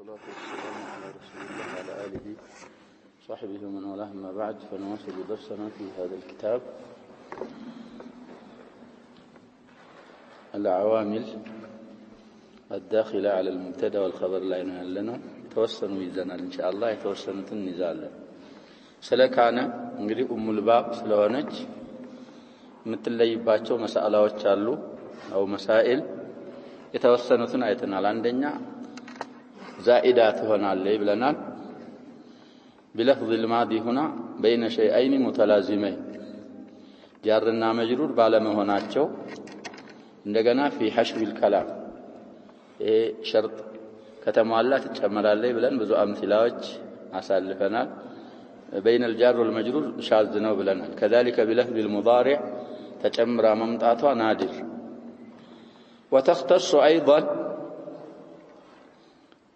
والصلاة والسلام على رسول الله وعلى آله وصحبه ومن والاه أما بعد فنواصل درسنا في هذا الكتاب العوامل الداخلة على المبتدا والخبر لا ينهى لنا توسنوا يزنا إن شاء الله يتوسنوا النزال سلكانا እንግዲህ ኡሙል ባብ ስለሆነች የምትለይባቸው መስአላዎች አሉ አው መሳኢል የተወሰኑትን አይተናል። አንደኛ زائدة ትሆናለች ብለናል። بلفظ الماضي هنا بين شيئين متلازمين جارና مجرور ባለመሆናቸው እንደገና في حشو الكلام ይሄ ሸርጥ ከተሟላ ትጨመራለች ብለን ብዙ አምثላዎች አሳልፈናል። بين الجار والمجرور شاذ ነው ብለናል። كذلك بلفظ المضارع ተጨምራ መምጣቷ نادر. وتختص أيضا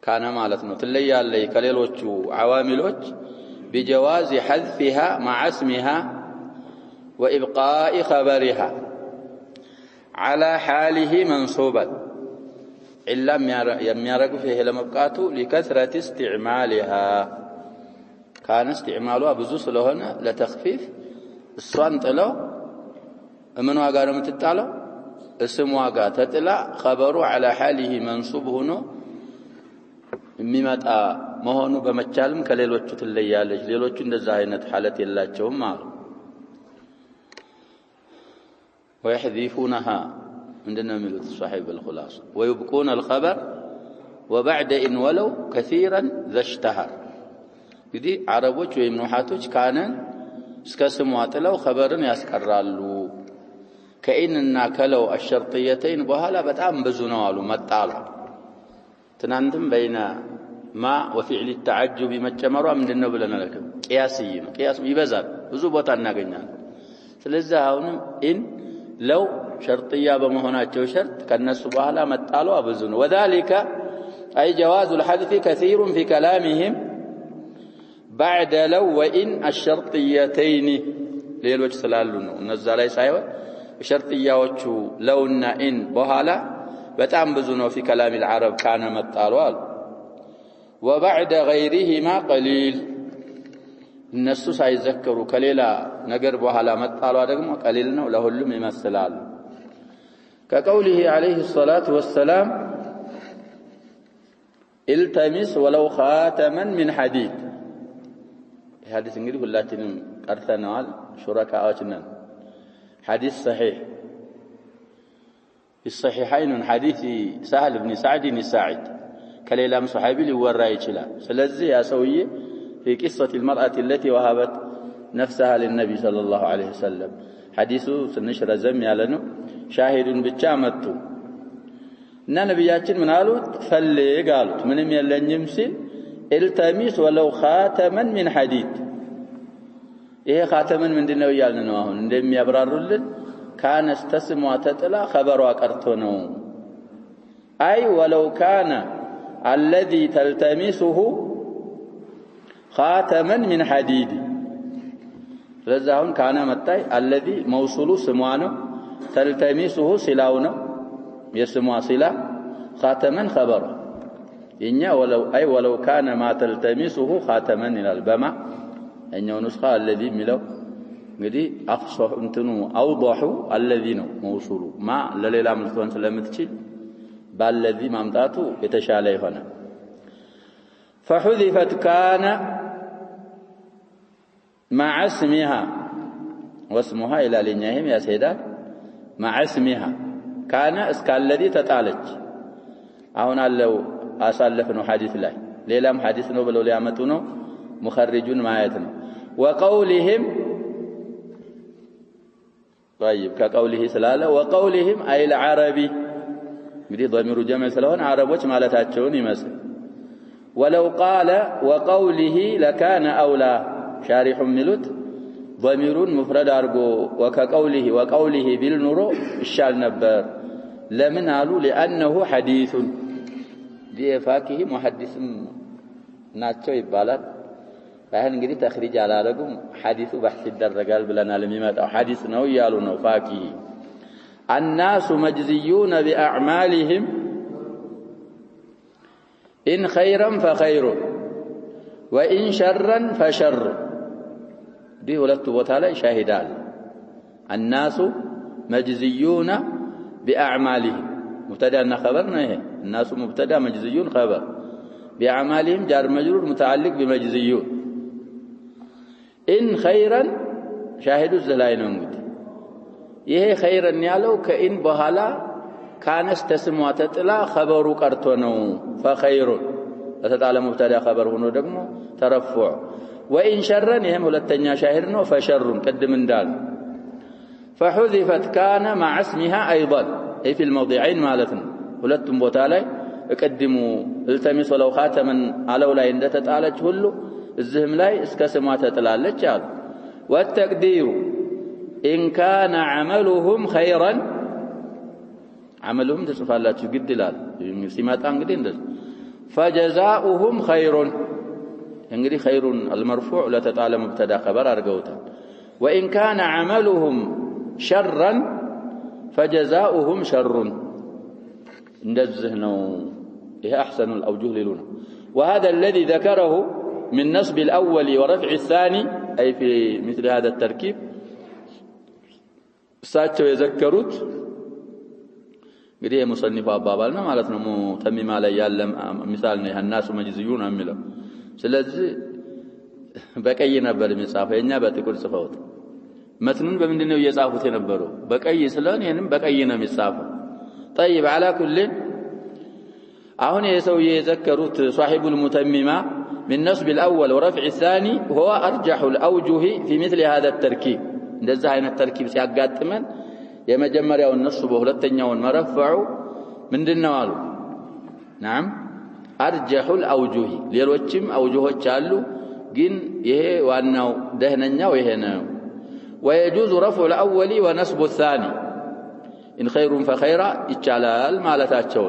كان مالتنا تليالي كليلوچو عواملوچ بجواز حذفها مع اسمها وإبقاء خبرها على حاله منصوبا إلا يميارق فيه لمبقاته لكثرة استعمالها كان استعمالها بزوس لهنا لتخفيف الصوان طلو منو قالوا متتالو اسموا قا تطلع خبروا على حاله منصوب هنا የሚመጣ መሆኑ በመቻልም ከሌሎቹ ትለያለች። ሌሎቹ እንደዛ አይነት ሐለት የላቸውም አሉ። ويحذفونها عندنا ملت صاحب الخلاصة ويبقون الخبر وبعد إن ولو كثيرا ذا اشتهر. እንግዲህ አረቦች ወይም ኑሐቶች ካነን እስከ ስሟ ጥለው خبርን ያስቀራሉ። ከኢንና ከለው الشرطيتين በኋላ በጣም ብዙ ነው አሉ መጣሉ ትናንትም በይና ማ وفعل التعجب መጨመሯ ምንድነው ብለናል። ቂያስይ ነው። ቂያስ ይበዛል ብዙ ቦታ እናገኛለን። ስለዚህ አሁንም ኢን ለው ሸርጥያ በመሆናቸው ሸርጥ ከነሱ በኋላ መጣሉ ብዙ ነው። وذلك أي جواز الحذف كثير في كلامهم بعد لو وإن الشرطيتين ሌሎች ስላሉ ነው እነዛ ላይ ሳይሆን ሸርጥያዎቹ ለውና ኢን በኋላ በጣም ብዙ ነው። في كلام العرب كان መጣሉ አሉ። وبعد غيرهما قليل እነሱ ሳይዘከሩ ከሌላ ነገር በኋላ መጣሉ ደግሞ قليل ነው ለሁሉም ይመስላል። كقوله عليه الصلاة والسلام التمس ولو خاتما من حديد. حديث እንግዲህ ሁላችንም ቀርተናል ሹረካዎች ነን። حديث صحيح في الصحيحين حديث سهل بن سعد الساعد كليلام صحابي ሊወራ ይችላል። ስለዚህ ያ ሰውዬ في قصة المرأة التي وهبت نفسها للنبي صلى الله عليه وسلم حديث ትንሽ ረዘም ያለ ነው። ሻሂዱን ብቻ መጡ እና ነብያችን ምን አሉት? ፈልግ አሉት። ምንም የለኝም ሲል التمس ولو خاتما من حديد. ይሄ خاتمን ምንድነው ያልን ነው አሁን እንደሚያብራሩልን كان استسموا تطلع خبروا قرتو. أي ولو كان الذي تلتمسه خاتما من حديد. لذاون كان متى الذي موصول سموانه تلتمسه سلاونه يسموا سلا خاتما خبره إنيا ولو أي ولو كان ما تلتمسه خاتما إلى البما إنه نسخة الذي ملو እንግዲህ አፍሶህ እንትኑ አውضሑ الذي ነው موصول ما ለሌላ ምልክቶን ስለምትችል ባለዚ ማምጣቱ የተሻለ ይሆናል። فحذفت كان مع اسمها واسمها الى لنيهم يا سيدا مع اسمها كان እስከ الذي ተጣለች። አሁን አለው አሳለፍነው ሐዲስ ላይ ሌላም ሐዲስ ነው ብለው ሊያመጡ ነው ሙኸሪጁን ማየት ነው። وقولهم طيب كقوله سلاله وقولهم أي العربي እንግዲህ ضمير جمع ስለሆነ አረቦች ማለታቸውን ይመስል ولو قال وقوله لكان أولى شارح ሚሉት ضميرون مفرد አርጎ وقوله بالنور ይሻል ነበር። ለምን አሉ? لأنه حديث ዲፋኪህ ሙሐዲስም ናቸው ይባላል። አሁን እንግዲህ ተኽሪጅ አላረጉም ሐዲሱ በህስ ይደረጋል ብለናል። የሚመጣው ሐዲስ ነው ያሉ ነው ፋቂ الناس مجزيون بأعمالهم إن خيرا فخير وإن شرا فشر دي ولدت بوتالي شاهدان الناس مجزيون بأعمالهم مبتدا أن خبرنا إيه الناس مبتدا مجزيون خبر بأعمالهم جار مجرور متعلق بمجزيون إن خيرا شاهد الزلاين ومد ይሄ خيرا ያለው ከኢን በኋላ ካነስ ተስሟ ተጥላ خبሩ ቀርቶ ነው فخير ተጣለ مبتدا خبر ሆኖ ደግሞ ተረፈع وإن شرا ይሄም ሁለተኛ ሻሂድ ነው فشر ቀድም እንዳል فحذفت كان مع اسمها أيضا أي في الموضعين مالتنا ሁለቱም ቦታ ላይ እቀድሙ التمس ولو خاتما على ላይ እንደተጣለች ሁሉ እዚህም ላይ እስከ ስሟ ተጥላለች አሉ والتقدير إن كان عملهم خيرا عملهم ተጽፋላችሁ ግድ ይላል ሲመጣ እንግዲህ እንደዚህ فجزاؤهم خير እንግዲህ خير المرفوع ለተጣለ مبتدا خبر አድርገውታል وإن كان عملهم شرا فجزاؤهم شر እንደዚህ ነው ይሄ أحسن الأوجه للون وهذا الذي ذكره من نصب الأول ورفع الثاني أي في مثل هذا التركيب እሳቸው የዘከሩት እንግዲህ የሙሰኒፍ አባባል ነው ማለት ነው ተሚማ ላይ ያለ ምሳል ነው الناس مجزيون የሚለው ስለዚህ በቀይ ነበር የሚጻፈው የኛ በጥቁር ጽፈውት መትኑን በምንድነው እየጻፉት የነበረው በቀይ ስለሆነ ይሄንም በቀይ ነው የሚጻፈው طيب على كل አሁን የሰው የዘከሩት صاحب المتممة من نصب الأول ورفع الثاني هو أرجح الأوجه في مثل هذا التركيب እንደዛ አይነት ተርኪብ ሲያጋጥመን የመጀመሪያውን ነስብ ሁለተኛውን መረፈዑ ምንድነው አሉ نعم أرجح الأوجه ሌሎችም አውጆች አሉ ግን ይሄ ዋናው ደህነኛው ይሄ ነው ويجوز رفع الأول ونصب الثاني إن خير فخير ይቻላል ማለታቸው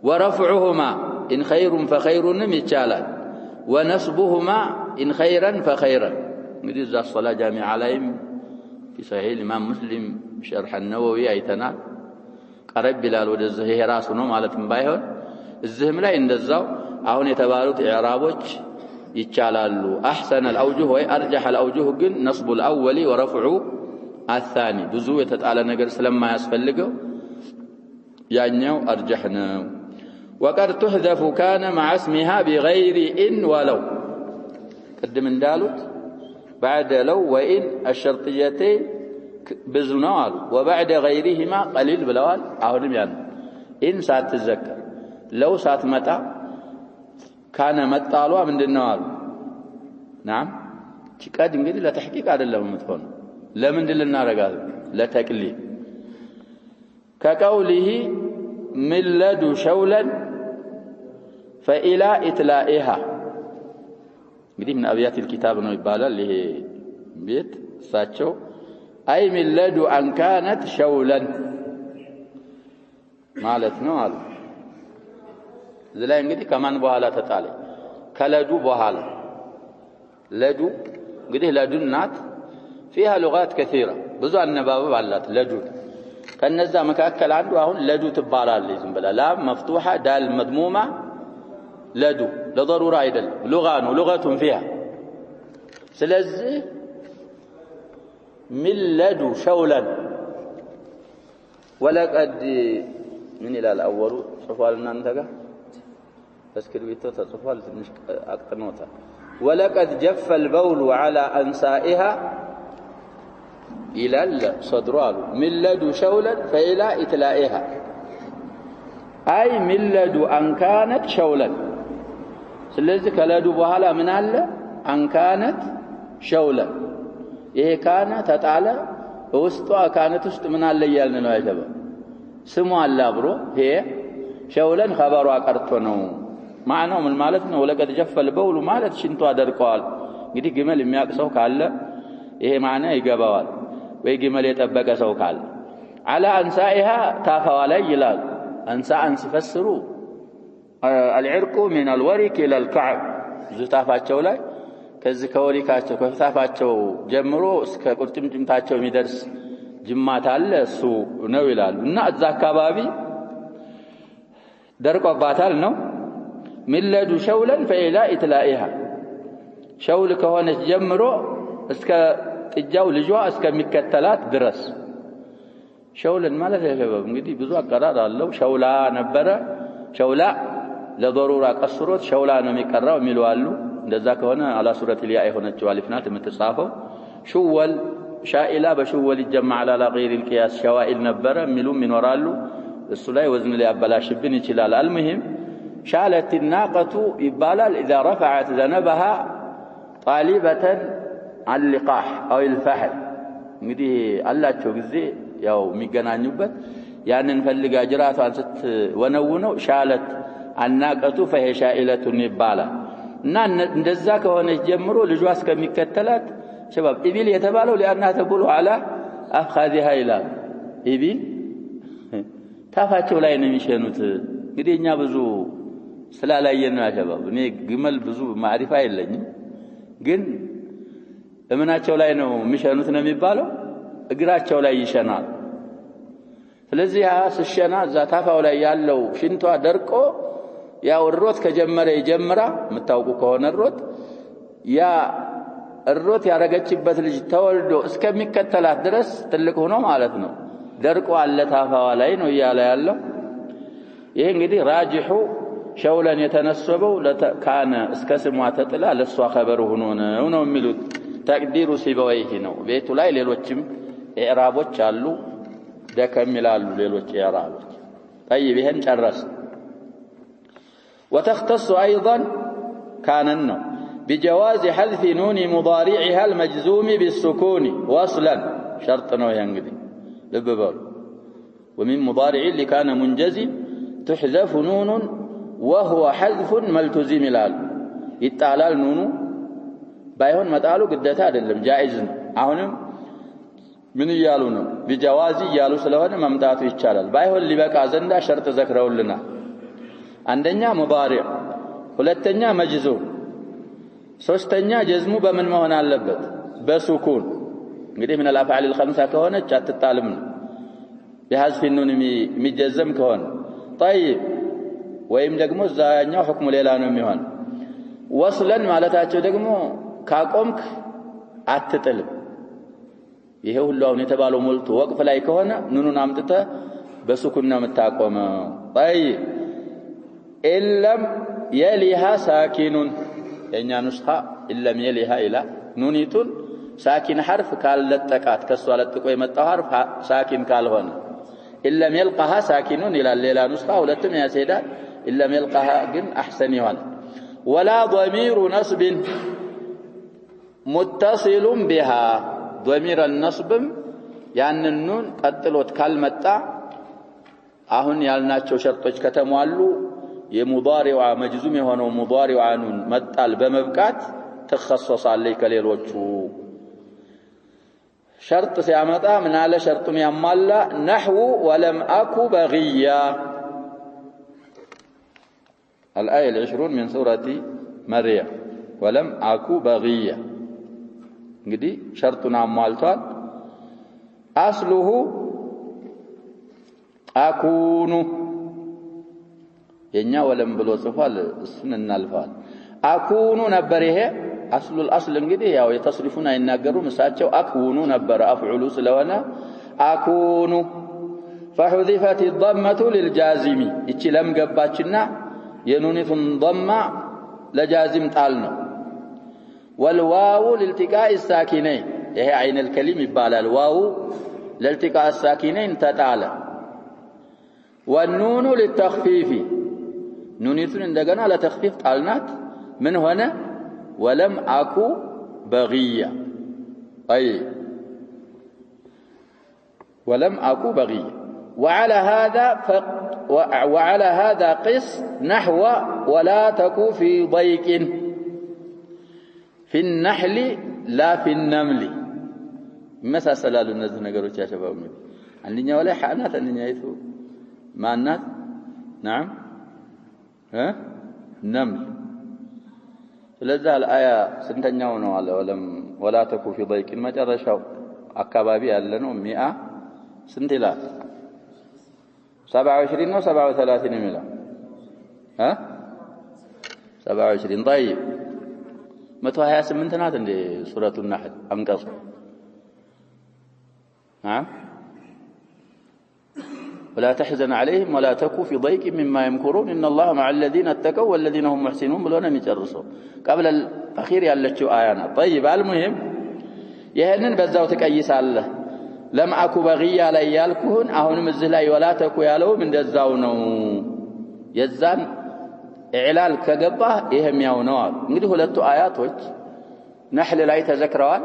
ورفعهما إن خير فخير ይቻላል ونصبهما إن خيرا فخيرا እንግዲህ እዛ الصلاة جامع عليهم في صحيح الإمام مسلم شرح النووي አይተናል ቀረብ ይላል ወደዚህ ይሄ ራሱ ነው ማለትም ባይሆን እዚህም ላይ እንደዛው አሁን የተባሉት ኢዕራቦች ይቻላሉ أحسن الأوجه ወይ أرجح الأوجه ግን نصب الأول ورفع الثاني ብዙ የተጣለ ነገር ስለማያስፈልገው ያኛው أرجح ነው وقد تحذف كان مع اسمها بغير إن ولو قدم እንዳሉት بعد لو وإن الشرطيتين بزنوال وبعد غيرهما قليل بلوال አሁንም ያን إن ሳትዘከር لو ሳትመጣ كان መጣሏ ምንድነው አሉ نعم ጭቃድ እንግዲህ ለተحقيق አይደለም የምትሆነው ለምንድን ልናረጋት ለተቅሊል كقوله من لد شولا فإلى إتلائها እንግዲህ من أبيات الكتاب ነው ይባላል ይሄ ቤት ሳቸው أي من لد أن كانت شولا ማለት ነው አሉ ዘላይ እንግዲህ ከማን በኋላ ተጣለ ከለዱ በኋላ ለዱ እንግዲህ ለዱን ናት فيها لغات كثيرة ብዙ አነባበብ አላት ለዱ ከነዛ መካከል አንዱ አሁን ለዱ ትባላለች ዝም ብላ ላም مفتوحة دال مضمومة لدو لضرورة አይደል لغة فيها ስለዚህ من لدو شولا ولقد من الى الاول صفالنا انت ጋር በስክሪፕቶ ተጽፏል ትንሽ አቅጥኖታል ولقد جف البول على انسائها الى الصدر من لدو شولا فإلى إتلائها أي من لدو أن كانت شولا ስለዚህ ከለዱ በኋላ ምን አለ አንካነት ሸውለ ይሄ ካነ ተጣለ ውስጧ ካነት ውስጥ ምን አለ ይያልን ነው አይተባ ስሙ አለ አብሮ ይሄ ሸውለን خبሩ አቀርቶ ነው ማዕናው ምን ማለት ነው ወለቀድ ጀፈል በውሉ ማለት ሽንቷ ደርቀዋል እንግዲህ ግመል የሚያቅሰው ካለ ይሄ ማዕና ይገባዋል ወይ ግመል የጠበቀ ሰው ካለ على انسائها ታፋዋ ላይ ይላል አንሳን ሲፈስሩ العرق من الورك الى الكعب ዝታፋቸው ላይ ከዚህ ከወሪካቸው ከፍታፋቸው ጀምሮ እስከ ቁርጭምጭምታቸው የሚደርስ ጅማት አለ እሱ ነው ይላሉ እና እዛ አካባቢ ደርቆባታል ነው ሚለዱ ሸውለን ፈኢላ ኢትላኢሃ ሸውል ከሆነች ጀምሮ እስከ ጥጃው ልጇ እስከሚከተላት ድረስ ሸውልን ማለት ያሸበብ እንግዲህ ብዙ አቀራር አለው ሸውላ ነበረ ሸውላ ለضروራ ቀስሮት ሸውላ ነው የሚቀራው የሚሉ አሉ እንደዛ ከሆነ አላ ሱረት اليا የሆነችው አሊፍ ናት የምትጻፈው ሹወል ሻኢላ በሹወል ይጀመع على غير القياس ሸዋኢል ነበረ የሚሉም ይኖራሉ እሱ ላይ ወዝን ሊያበላሽብን ይችላል المهم شالت الناقة ይባላል اذا رفعت ذنبها طالبة اللقاح او الفحل እንግዲህ አላቸው ጊዜ ያው የሚገናኙበት ያንን ፈልጋ ጅራቷን ስትወነውነው ሻለት አናቀቱ فهي شائلة ይባላል እና እንደዛ ከሆነች ጀምሮ ልጇ እስከሚከተላት شباب ኢቢል የተባለው ለአንها تقول على أفخاذها ይላል ኢቢል ታፋቸው ላይ ነው የሚሸኑት እንግዲህ እኛ ብዙ ስላላየን ነው شباب እኔ ግመል ብዙ ማዕሪፋ የለኝም ግን እምናቸው ላይ ነው የሚሸኑት ነው የሚባለው እግራቸው ላይ ይሸናል ስለዚህ አስሸና ዛታፋው ላይ ያለው ሽንቷ ደርቆ ያው ሮት ከጀመረ ይጀምራ መታውቁ ከሆነ ሮት ያ ሮት ያረጋችበት ልጅ ተወልዶ እስከሚከተላት ድረስ ትልቅ ሆኖ ማለት ነው ደርቆ አለ ታፋዋ ላይ ነው ያለው ይሄ እንግዲህ ራጂሁ ሸውለን የተነሰበው ለካነ እስከ ስሟ ተጥላ ለሷ خبر ሆኖ ነው የሚሉት ተቅዲሩ ሲበወይህ ነው ቤቱ ላይ ሌሎችም ኢዕራቦች አሉ ደከም ይላሉ ሌሎች ኢዕራቦች طيب ይሄን ጨረስ وتختص ايضا كان بجواز حذف نون مضارعها المجزوم بالسكون وصلا شرط ነው እንግዲህ ልብ በሉ ومن مضارع اللي كان منجزم تحذف نون وهو حذف ملتزم ይላል ይጣላል ኑኑ ባይሆን መጣሉ ግዴታ አይደለም جائز ነው አሁንም ምን ይያሉ ነው بجواز ይያሉ ስለሆነ መምጣቱ ይቻላል ባይሆን ሊበቃ ዘንዳ ሸርጥ ዘክረውልና አንደኛ ሙዳሪዕ ሁለተኛ መጅዙም ሶስተኛ ጀዝሙ በምን መሆን አለበት በሱኩን እንግዲህ من الافعال الخمسه ከሆነች አትጣልም ነው بحذف النون የሚጀዘም ከሆነ طيب ወይም ደግሞ ዛኛው ሁክሙ ሌላ ነው የሚሆን ወስለን ማለታቸው ደግሞ ካቆምክ አትጥልም ይሄ ሁሉ አሁን የተባለው ሞልቶ ወቅፍ ላይ ከሆነ ኑኑን አምጥተ በሱኩን ነው የምታቆመው طيب ኢለም የሊሃ ሳኪኑን የኛ ንስኻ ኢለም የሊሃ ኢላ ኑኒቱን ሳኪን ሐርፍ ካልለጠቃት ከሷ ለጥቆ የመጣው ሐርፍ ሳኪን ካልሆነ ኢለም يلقها ሳኪኑን ይላል ሌላ ንስኻ ሁለቱም ያስሄዳል ኢለም يلقها ግን አህሰን ይሆናል ولا ضمير نصب متصل بها ضمير النصب ያን ኑን ቀጥሎት ካልመጣ አሁን ያልናቸው ሸርጦች ከተሟሉ የሙዳሪዋ መጅዙም የሆነው ሙዳሪዋ ኑን መጣል በመብቃት ተخصصالይ ከሌሎቹ شرط ሲያመጣ ምን አለ ሸርጡን ያሟላ نحو ولم اكو بغيا الآية 20 من سورة مريم ولم اكو بغيا እንግዲህ ሸርጡን አሟልቷል اصله اكون የኛ ወለም ብሎ ጽፏል እሱን እናልፋል አኩኑ ነበር ይሄ አስሉል አስል እንግዲህ ያው የተስሪፉን አይናገሩም እሳቸው አኩኑ ነበር አፍዑሉ ስለሆነ አኩኑ فحذفت الضمه للجازم እቺ ለም ገባችና የኑኒቱን ضمه ለጃዚም ጣል ነው والواو لالتقاء الساكنين ይሄ عين الكلم ይባላል واو لالتقاء الساكنين ተጣለ والنون للتخفيف ኑኒቱን እንደገና ለተخفيف ጣልናት ምን ሆነ ولم اكو بغيا اي ولم اكو بغيا وعلى هذا قس نحو ولا تكو في ضيق في النحل لا في النمل መሳሰላሉ እነዚህ ነገሮች ያሸባው ነው አንደኛው ላይ ሐናት አንደኛይቱ ማናት نعم نمل ስለዚህ አልአያ ስንተኛው ነው አለ ولا تكو في ضيق መጨረሻው አካባቢ ያለ ነው 100 ስንት ይላል 27 ነው 37 ነው የሚለው 27 طيب 128 ናት እንደ ሱረቱ النحل አንቀጽ نعم ولا تحزن عليهم ولا تكن في ضيق مما يمكرون إن الله مع الذين اتقوا والذين هم محسنون ብሎና የሚጨርሰው قبل الاخير ያለችው አያ ናት طيب المهم ይሄንን በዛው ተቀይሳለህ ለማአኩ በግያ ላይ ያልኩህን አሁንም እዚህ ላይ ወላ ተኩ ያለውም እንደዛው ነው የዛን ኢዕላል ከገባ ይሄም ያው ነው አሉ እንግዲህ ሁለቱ አያቶች ነህል ላይ ተዘክረዋል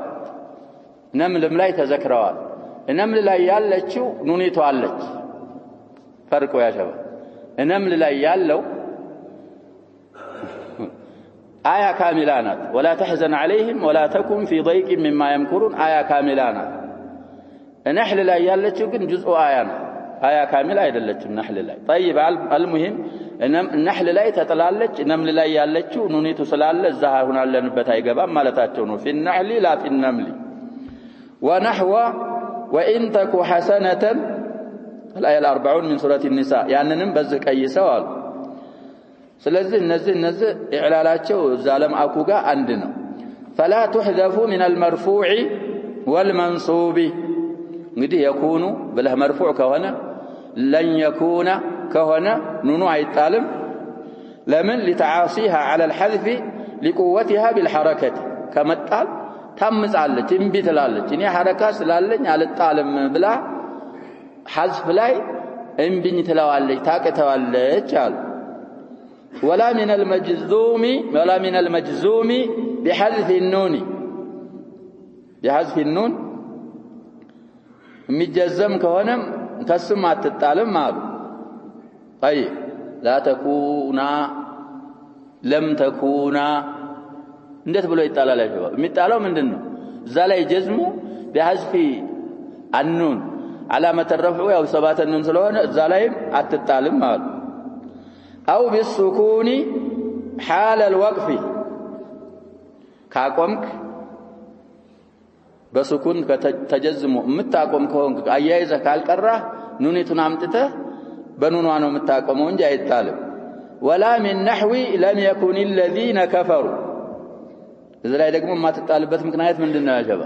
ነምልም ላይ ተዘክረዋል ነምል ላይ ያለችው ኑኒቱ አለች ፈርቆ ያሸባ ነምል ላይ ያለው አያ ካሚላ ናት ولا تحزن عليهم ولا تكن في ضيق مما يمكرون አያ ካሚላ ናት ነህል ላይ ያለችው ግን ጁዝኡ አያ ናት አያ ካሚላ አይደለችም ነህል ላይ طيب المهم ነህል ላይ ተጠላለች ነምል ላይ ያለችው ኑኒቱ ስላለ እዛ አሁን አለንበት አይገባም ማለታቸው ነው في النحل لا في النمل ونحو وإن تك حسنة الآية 40 من سورة النساء ያንንም በዚህ ቀይሰው አሉ ስለዚህ እነዚህ ኢዕላላቸው ዛለም አኩ ጋር አንድ ነው فلا تحذف من المرفوع والمنصوب እንግዲህ يكون ብለህ مرفوع ከሆነ لن يكون ከሆነ ኑኑ አይጣልም ለምን لتعاصيها على الحذف لقوتها بالحركة ከመጣል ታምጻለች እንቢ ትላለች እኔ ሐረካ ስላለኝ አልጣልም ብላ حذف ላይ እንቢኝ ትለዋለች ታቀተዋለች አሉ ولا من المجزوم بحذف النون بحذف النون የሚጀዘም ከሆነም ከስም አትጣልም አሉ طيب لا تكونا لم تكونا እንዴት ብሎ ይጣላል አይደለም የሚጣለው ምንድነው እዛ ላይ ጀዝሙ بحذف النون علامه الرفع ያው ሰባት النون ስለሆነ እዛ ላይም አትጣልም አሉ أو بالسكون حال الوقف ካቆምክ በስኩን ከተጀዝሙ የምታቆም ከሆንክ አያይዘህ ካልቀራህ ኑኒቱን አምጥተህ በኑኗ ነው የምታቆመው እንጂ አይጣልም ولا من نحو لم يكن الذين كفروا እዚህ ላይ ደግሞ የማትጣልበት ምክንያት ምንድነው ያጀባ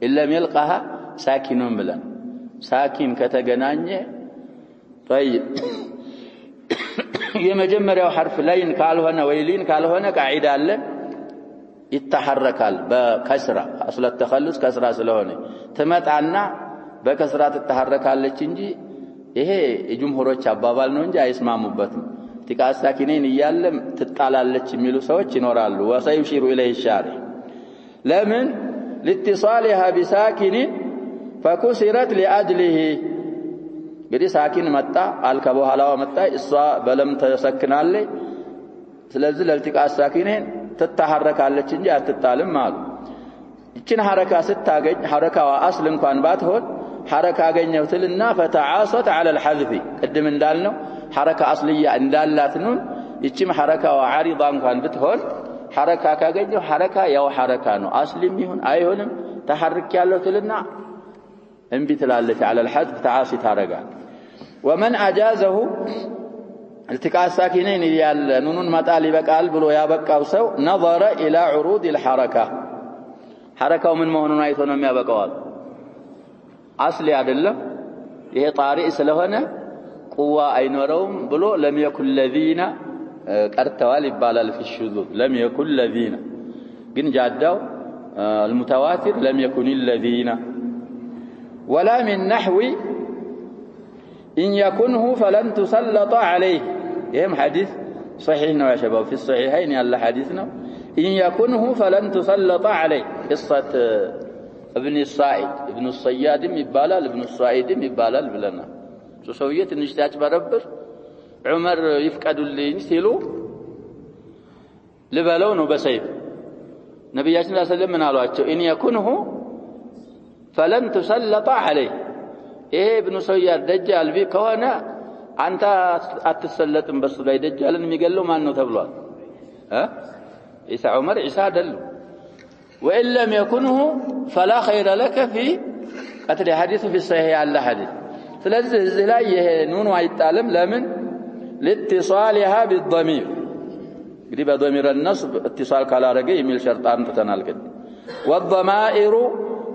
ኢለም ይልቀሃ ሳኪኑን ብለን ሳኪን ከተገናኘ طيب የመጀመሪያው حرف ላይን ካልሆነ ወይሊን ካልሆነ قاعده አለ ይተሐረካል በከስራ አስለ ተخلص ከስራ ስለሆነ ተመጣና በከስራ ተተሐረካለች እንጂ ይሄ የጅምሁሮች አባባል ነው እንጂ አይስማሙበትም ትቃስ ሳኪኔን ይያለም ትጣላለች የሚሉ ሰዎች ይኖራሉ ወሰይሽሩ ኢለይ ሻሪ ለምን لاتصالها بساكن فكسرت لاجله እንግዲህ ሳኪን መጣ አልከ በኋላው መጣ እሷ በለም ተሰክናለች ስለዚህ ለልትቃስ ሳኪኔን ትተሐረካለች እንጂ አትጣልም አሉ እቺን ሐረካ ስታገኝ ሐረካዋ አስል እንኳን ባትሆን ሐረካ አገኘውትልና فتعاصت على الحذف ቅድም እንዳልነው ሐረካ አስልያ እንዳላት ነው እቺም ሐረካዋ ዓሪዳ እንኳን ብትሆን ሐረካ ካገኘው ሐረካ ያው ሐረካ ነው አስልም ይሁን አይሆንም ተሐርክ ያለውትልና እንቢ ትላለች على الحذف تعاصي ታረጋል ومن اجازه التقاء الساكنين يال نون مطال يبقال ብሎ ያበቃው ሰው نظر الى عروض الحركه ሐረካው ምን መሆኑን አይቶ ነው የሚያበቃው አስሊ አይደለም ይሄ ጣሪእ ስለሆነ ቁዋ አይኖረውም ብሎ لم يكن الذين ቀርተዋል ይባላል في الشذوذ لم يكن الذين ግን ጃዳው المتواتر لم يكن الذين ولا من نحو إن يكنه فلن تسلط عليه يهم حديث صحيح نو يا شباب في الصحيحين يلا حديثنا إن يكنه فلن تسلط عليه قصة ابن الصائد ابن الصياد يبالال ابن الصائد يبالال بلنا سويت نشتاج بربر عمر يفقدوا ሲሉ ልበለው ነው በሰይፍ ነብያችን ሰለላሁ ዐለይሂ ወሰለም ምን አሏቸው إن يكنه فلن تسلط عليه ይሄ ابن الصياد دجال ቢ ከሆነ አንተ አትሰለጥም በሱ ላይ ደጃልን የሚገለው ማን ነው ተብሏል ኢሳ ዑመር ኢሳ ደሉ وإن لم يكنه فلا خير لك في قتل حديث في الصحيح على حديث ስለዚህ እዚህ ላይ ይሄ ኑኑ አይጣልም ለምን لاتصالها بالضمير እንግዲህ በዶሚር النصب اتصال ካላረገ የሚል ሸርጥ አንጥተናል ግን والضمائر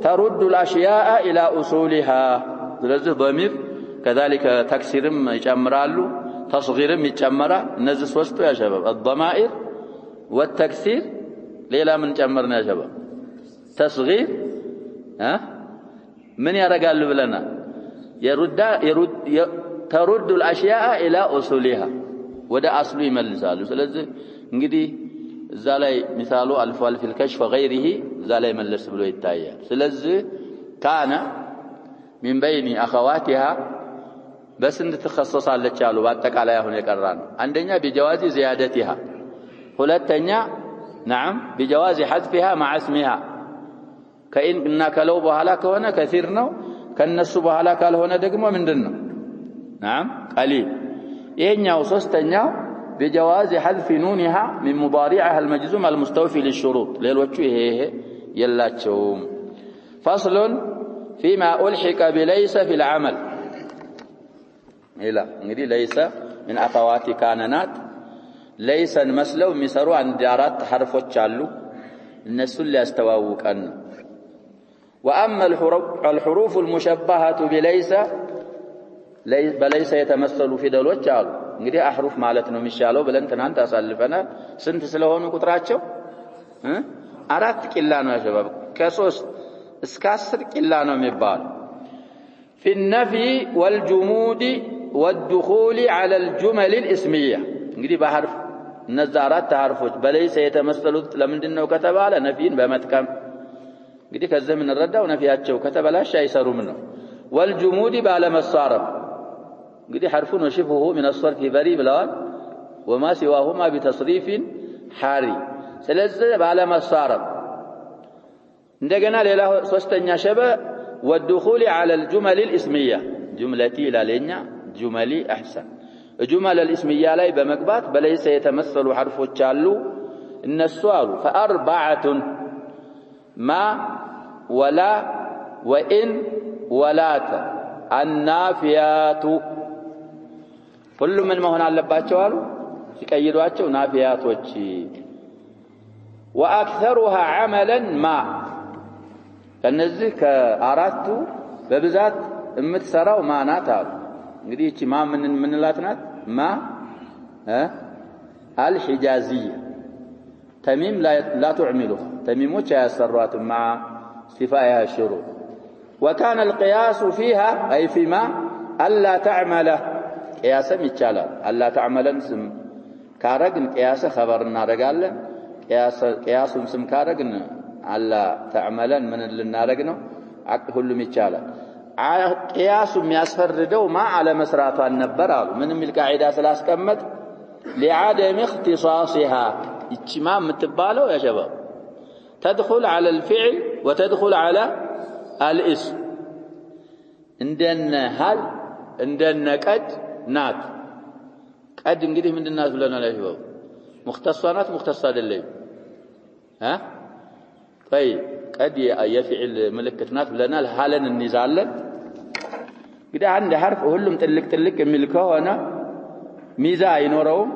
ترد الاشياء الى اصولها ስለዚህ ضمير كذلك تكسيرም ይጨምራሉ تصغيرም ይጨምራል እነዚህ ሶስቱ ያ ሸባብ الضمائر والتكسير ሌላ ምን ጨመርና ያ ሸባብ تصغير من ያረጋሉ ብለና ترد الاشياء الى اصولها ወደ አስሉ ይመልሳሉ ስለዚህ እንግዲህ እዛ ላይ ሚሳሉ አልፏል في الكشف وغيره እዛ ላይ መለስ ብሎ ይታያል ስለዚህ ካነ من بين اخواتها በስንት ተخصصالች አሉ በአጠቃላይ አሁን የቀራን አንደኛ بجواز زيادتها ሁለተኛ نعم بجواز حذفها مع اسمها كإن كلو بحالا كهونه كثير ነው ከነሱ በኋላ ካልሆነ ደግሞ ምንድነው نعم قليل ይሄኛው ሶስተኛው بجواز حذف نونها من مضارعها المجزوم المستوفي للشروط ሌሎቹ ይሄ የላቸውም فصل فيما ألحق بليس في العمل إلا እንግዲህ ليس من أخوات كاننات ليسን መስለው የሚሰሩ አንድ አራት ሐርፎች አሉ እነሱን ሊያስተዋውቀን وأما الحروف المشبهة بليس بليس يتمثل في دلوች አሉ እንግዲህ አህሩፍ ማለት ነው የሚሻለው ብለን ትናንት አሳልፈናል ስንት ስለሆኑ ቁጥራቸው አራት ቂላ ነው ያሸባብ ከ3 እስከ 10 ቂላ ነው የሚባል في النفي والجمود والدخول على الجمل الاسمية እንግዲህ በሐርፍ እነዛ አራት ሐርፎች በለይሰ የተመሰሉት ለምንድነው ከተባለ ነፊን በመጥቀም እንግዲህ ከዚህ ምን እንረዳው ነፊያቸው ከተበላሽ አይሰሩም ነው والجمود ባለመሳረፍ እንግዲህ ሐርፉን ወሽብሁ من الصرف በሪ ብለዋል وما سواهما بتصريف حاري ስለዚህ ባለመሳረፍ እንደገና ሌላ ሶስተኛ ሸበ والدخول على الجمل الاسمية جملتي لالኛ جملي احسن جمل الاسمية ላይ በመግባት በለይሰ የተመሰሉ ሐርፎች አሉ እነሱ አሉ فأربعة ما ولا وإن ولات النافيات كل من መሆን አለባቸው አሉ ሲቀይሯቸው ናፊያቶች واكثرها عملا ما ከነዚህ ከአራቱ በብዛት የምትሰራው ማናት አሉ እንግዲህ እቺ ማ ምን ላትናት ማ الحجازية تميم لا تعمله تميموች ያሰሯት ማ استفاءها الشروط وكان القياس فيها أي فيما ألا تعمل قياسم ይቻላል ألا تعملن ስም ካረግን قياس خبر እናረጋለን قياسም ስም ካረግን ألا تعملن ምን ልናረግ ነው ሁሉም ይቻላል قياسም ያስፈርደው ማ على መስራቷን ነበር አሉ ምንም القاعده ስላስቀመጥ لعدم اختصاصها እቺ ማ የምትባለው ያ ሸባብ تدخل على الفعل وتدخل على الاسم عندنا هل عندنا قد نات قد እንግዲህ ምንድናት ብለናል ያሽባው مختصات مختص አይደለም طيب قد يفعل ملكت نات ብለናል ሐለን እንይዛለን እንግዲህ አንድ ሐርፍ ሁሉም ጥልቅ ጥልቅ የሚል ከሆነ ሚዛ አይኖረውም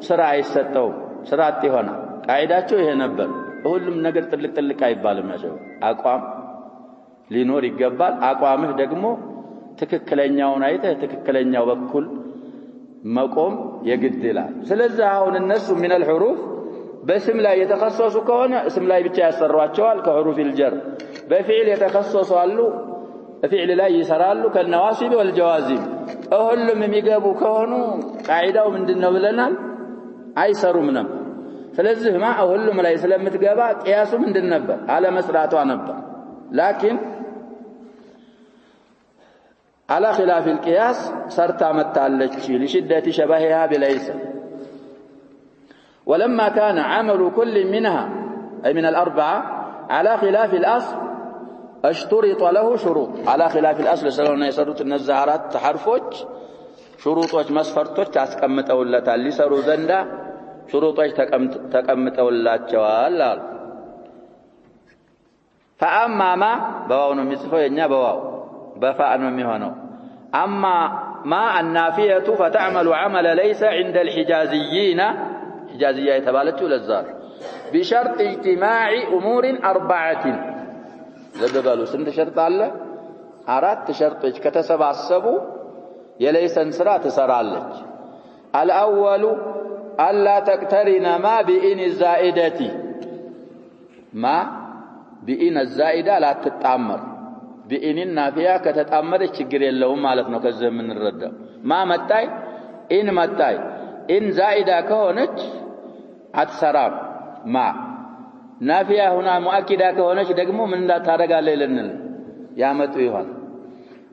ስራ አይሰጠውም ስራጥ ይሆናል ቃይዳቸው ይሄ ነበር ሁሉም ነገር ጥልቅ ጥልቅ አይባልም ያለው አቋም ሊኖር ይገባል አቋምህ ደግሞ ትክክለኛውን አይተህ ትክክለኛው በኩል መቆም የግድ ይላል ስለዚህ አሁን እነሱ من الحروف በስም ላይ የተخصص ከሆነ ስም ላይ ብቻ ያሰሯቸዋል ከحروف الجر በፊዕል የተخصص አሉ በፊዕል ላይ ይሰራሉ ከነዋሲብ والجوازم ሁሉም የሚገቡ ከሆኑ ቃይዳው ምንድነው ብለናል አይሰሩም ነበር ስለዚህ ማ ሁሉም ላይ ስለምትገባ ቂያሱ ምንድን ነበር አለ መስራቷ ነበር لكن على خلاف القياس صرت متالچ لشدة شبهها بليس ولما كان عمل كل منها أي من الأربعة على خلاف الأصل اشترط له شروط على خلاف الأصل سلونا يسرط النزارات تحرفوች شروطوች መስፈርቶች አስቀምጠውለታል ሊሰሩ ዘንዳ شروطوች ተቀምጠውላቸዋል አሉ فأما ما بواو ነው የሚጽፈው የኛ በዋው بفاء ነው የሚሆነው أما ما النافية فتعمل عمل ليس عند الحجازيين حجازية يتبالتو للزار بشرط اجتماع أمور 4 لببالو سنت شرط الله 4 شرطች ከተሰባሰቡ የለይሰን ስራ ትሰራለች الأول ألا تقترن ما بإن الزائدة ما بإن الزائدة لا تتأمر بإن النافية كتتأمر ችግር የለውም ማለት ነው ከዚህ ምን እንረዳው ما መጣይ إن መጣይ إن زائدة ከሆነች አትሰራም ما نافية هنا مؤكدة كهونش دقمو من لا تارق عليه لنل يامتو يهون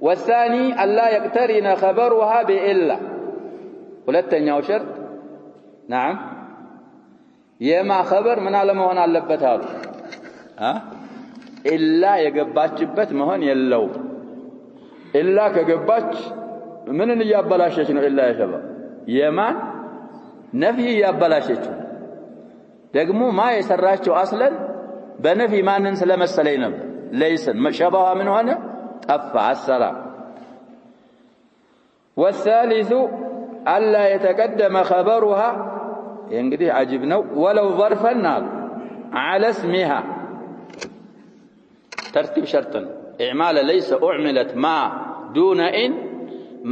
والثاني ألا يقترن خبرها بإلا ولتن يو شرط نعم يما خبر من علم هون علبتها إلا يقباتش بت مهون يلو إلا كقباتش من يابلاشيشنو إلا يا شباب يما نفي يابلاشيشنو ደግሞ ማ የሰራቸው አስለን በነፊ ማንን ስለመሰለኝ ነበር ለይሰን መሸባዋ ምን ሆነ ጠፋ አሰራ والثالث الا يتقدم خبرها እንግዲህ عجيب ነው ولو ظرفا على اسمها ترتيب شرط اعمال ليس اعملت ما دون ان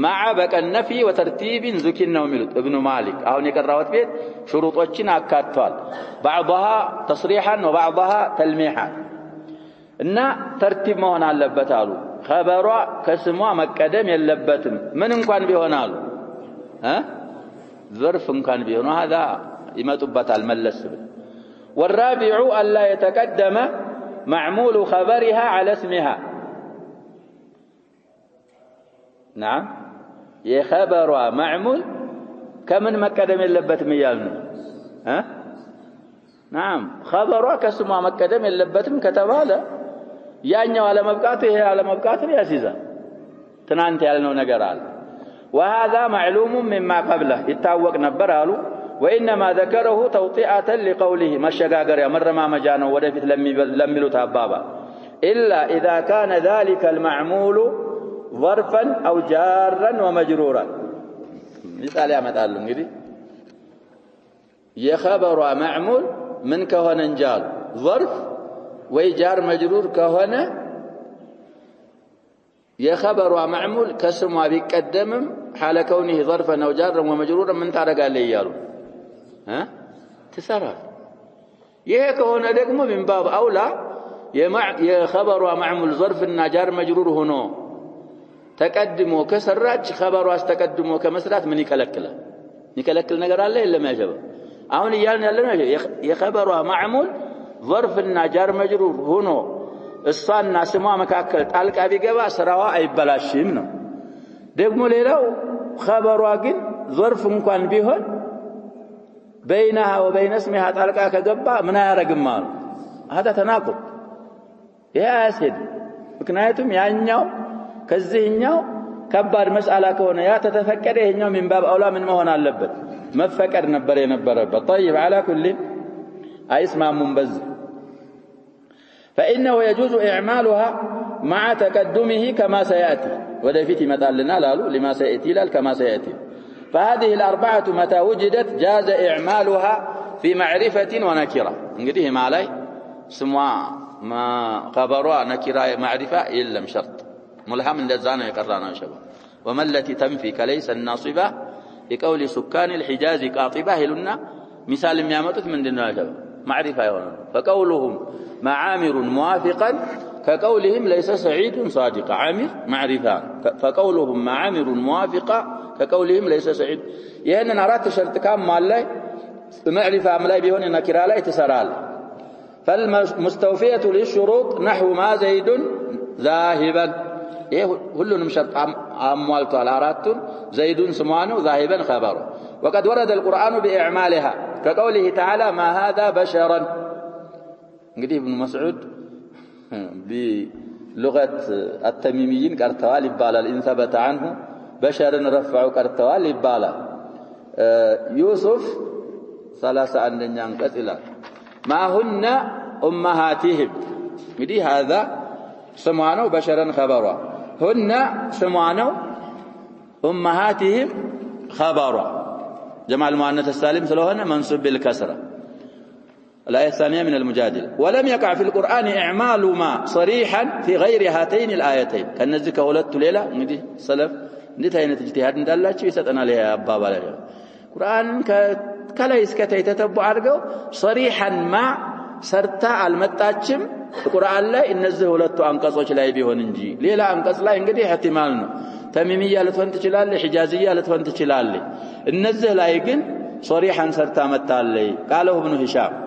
مع بقى النفي وترتيب ذكرنا وملت ابن مالك አሁን የቀራውት ቤት شروطዎችን አካቷል بعضها تصريحا وبعضها تلميحا እና ተርቲብ መሆን አለበት አሉ خبሯ ከስሟ መቀደም የለበትም ምን እንኳን ቢሆን አሉ ظرف እንኳን ቢሆን هذا ይመጡበታል መለስ ብል والرابع الا يتقدم معمول خبرها على اسمها نعم يخبروا معمول كمن مقدم يلبتم يالنا نعم خبروا كسموا مقدم يلبتم كتباله ያኛው አለመብቃቱ ይሄ አለመብቃቱ ያሲዛል ትናንት ያልነው ነገር አለ وهذا معلوم مما قبله يتاوق ነበር አሉ وانما ذكره توطئه لقوله مشغاغر مرمامجا ነው ወደፊት ለሚሉት አባባ الا اذا كان ذلك المعمول ظرفا او جارا ومجرورا مثال ያመጣሉ እንግዲህ የخبሩ معمول من ከሆነ እንጃል ظرف ወይ ጃር መጅሩር ከሆነ የخبሩ معمول ከስሙ ቢቀደምም حال كونه ظرفا او جارا ومجرورا من ታረጋለ ይያሉ تسرى ይሄ ከሆነ ደግሞ من باب اولى የخبሩ معمول ظرفና ጃር መጅሩር ሆኖ ተቀድሞ ከሰራች خبሩ አስተቀድሞ ከመስራት ምን ይከለክላል ይከለክል ነገር አለ የለም ያጀበ አሁን ይያልን ያለነው የخبሩ معمول ظرفና ጃር መጅሩር ሆኖ እሷና ስሟ መካከል ጣልቃ ቢገባ ስራዋ አይበላሽም ነው ደግሞ ሌላው خبሯ ግን ظرف እንኳን ቢሆን بينها وبين اسمها ጣልቃ ከገባ ምን ያረግም አሉ هذا تناقض ያ ያሲድ ምክንያቱም ያኛው ከዚህኛው ከባድ መስአላ ከሆነ ያ ተተፈቀደ ይሄኛው من باب اولى ምን መሆን አለበት መፈቀድ ነበር የነበረበት طيب على كل አይስማሙም በዚህ فانه يجوز اعمالها مع تقدمه كما سياتي ወደፊት ይመጣልና ላሉ لما سياتي ላል كما سياتي فهذه الاربعه متى وجدت جاز اعمالها في معرفه ونكره እንግዲህ ማላይ ስሟ ما خبرها نكره معرفه የለም شرط ملهم እንደዛ ነው የቀራነው ሸባ وما التي تنفي كليس الناصبه بقول سكان الحجاز قاطبه ይሉና مثال የሚያመጡት ምንድነው ሸባ معرفه يሆነ فقولهم مع عامر موافقا كقولهم ليس سعيد صادق عامر معرفه فقولهم مع عامر موافقا كقولهم ليس سعيد ይሄንን አራት ሸርጥ ካሟል ላይ معرفه ላይ ቢሆን ነኪራ ላይ ተሰራል فالمستوفيه للشروط نحو ما زيد ذاهبا ይሄ ሁሉንም ሸርጥ አሟልቷል አራቱን زيد سمعانه ذاهبا خبره وقد ورد القرآن بإعمالها كقوله تعالى ما هذا بشرا እንግዲህ ابن مسعود بلغة التميميين قرتوال يبالال إن ثبت عنه بشرا رفعوا قرتوال يبالال يوسف 31 አንቀጽ ይላል ما هن أمهاتهم እንግዲህ هذا سمعانه بشرا خبرا هن سمعانه أمهاتهم خبرا جمع المؤنث السالم سلوهنا منصوب بالكسرة الآية الثانية من المجادلة ولم يقع في القرآن إعمال ما صريحا في غير هاتين الآيتين كان نزك ولدت ليلة ندي سلف ندي هنا اجتهاد ندلاتش يسألنا لها أبابا لها القرآن كلا يسكتي تتبع عرقه صريحا مع سرتا المتاجم القرآن لا إنزه ولدت أنقصوش لا يبيهون انجي ليلة أنقص لا ينقدي احتمالنا تميمية لتوانت جلالي حجازية لتوانت جلالي النزه لا يقن صريحا سرتا متالي قاله ابن هشام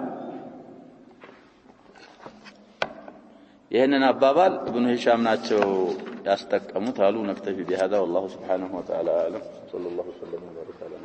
يهننا أبابال ابن هشام ناتشو يستقموا تعالوا نكتفي بهذا والله سبحانه وتعالى أعلم صلى الله وسلم وبارك على